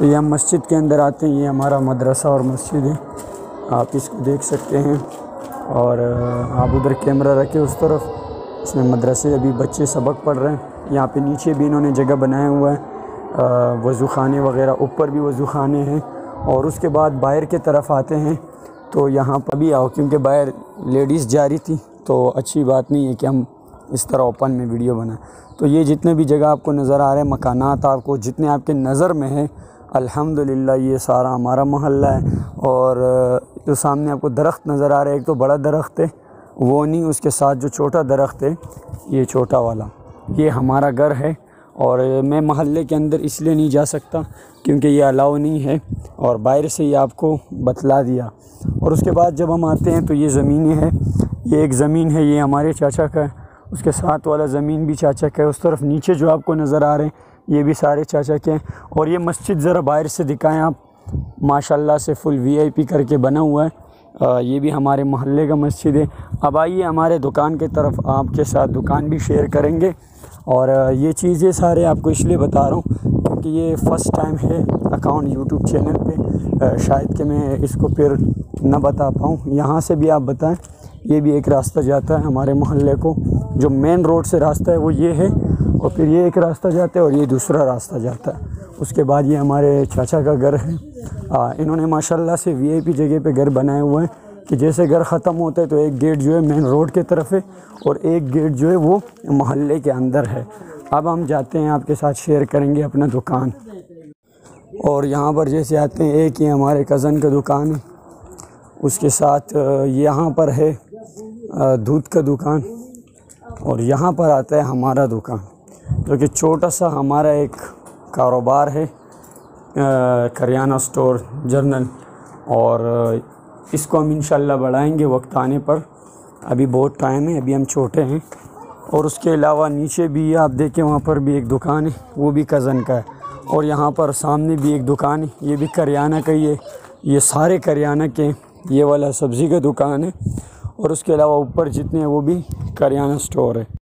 तो ये हम मस्जिद के अंदर आते हैं। ये हमारा मदरसा और मस्जिद है, आप इसको देख सकते हैं। और आप उधर कैमरा रखें उस तरफ, इसमें मदरसे अभी बच्चे सबक पढ़ रहे हैं। यहाँ पे नीचे भी इन्होंने जगह बनाया हुआ है, वज़ू खाने वग़ैरह, ऊपर भी वज़ू खाने हैं। और उसके बाद बाहर के तरफ आते हैं तो यहाँ पर भी आओ, क्योंकि बाहर लेडीज़ जा रही थी तो अच्छी बात नहीं है कि हम इस तरह ओपन में वीडियो बनाएं। तो ये जितने भी जगह आपको नज़र आ रहे हैं, मकानात आपको जितने आपके नज़र में है, अल्हम्दुलिल्लाह ये सारा हमारा मोहल्ला है। और जो सामने आपको दरख्त नज़र आ रहा है, एक तो बड़ा दरख्त है वो नहीं, उसके साथ जो छोटा दरख्त है ये छोटा वाला, ये हमारा घर है। और मैं मोहल्ले के अंदर इसलिए नहीं जा सकता क्योंकि ये अलाउ नहीं है, और बाहर से ये आपको बतला दिया। और उसके बाद जब हम आते हैं तो ये ज़मीनें हैं, ये एक ज़मीन है ये हमारे चाचा का है, उसके साथ वाला ज़मीन भी चाचा का है, उस तरफ नीचे जो आपको नज़र आ रहे हैं ये भी सारे चाचा के हैं। और ये मस्जिद ज़रा बाहर से दिखाएं आप, माशाल्लाह से फुल VIP करके बना हुआ है। ये भी हमारे मोहल्ले का मस्जिद है। अब आइए हमारे दुकान की तरफ, आपके साथ दुकान भी शेयर करेंगे। और ये चीज़ें सारे आपको इसलिए बता रहा हूँ क्योंकि ये फ़र्स्ट टाइम है अकाउंट यूट्यूब चैनल पे, शायद कि मैं इसको फिर न बता पाऊँ। यहाँ से भी आप बताएं, ये भी एक रास्ता जाता है हमारे मोहल्ले को, जो मेन रोड से रास्ता है वो ये है, और फिर ये एक रास्ता जाता है और ये दूसरा रास्ता जाता है। उसके बाद ये हमारे चाचा का घर है। इन्होंने माशाल्लाह से VIP जगह पे घर बनाए हुए हैं कि जैसे घर ख़त्म होता है तो एक गेट जो है मेन रोड के तरफ है और एक गेट जो है वो मोहल्ले के अंदर है। अब हम जाते हैं, आपके साथ शेयर करेंगे अपना दुकान। और यहाँ पर जैसे आते हैं, एक ही हमारे कज़न का दुकान है, उसके साथ यहाँ पर है दूध का दुकान, और यहाँ पर आता है हमारा दुकान, जो कि छोटा सा हमारा एक कारोबार है, करियाना स्टोर जर्नल। और इसको हम इंशाल्लाह बढ़ाएंगे वक्त आने पर, अभी बहुत टाइम है, अभी हम छोटे हैं। और उसके अलावा नीचे भी आप देखें, वहाँ पर भी एक दुकान है, वो भी कज़न का है। और यहाँ पर सामने भी एक दुकान है, ये भी करियाना का ही है, ये सारे करियाना के। ये वाला सब्ज़ी का दुकान है, और उसके अलावा ऊपर जितने हैं वो भी करियाना स्टोर है।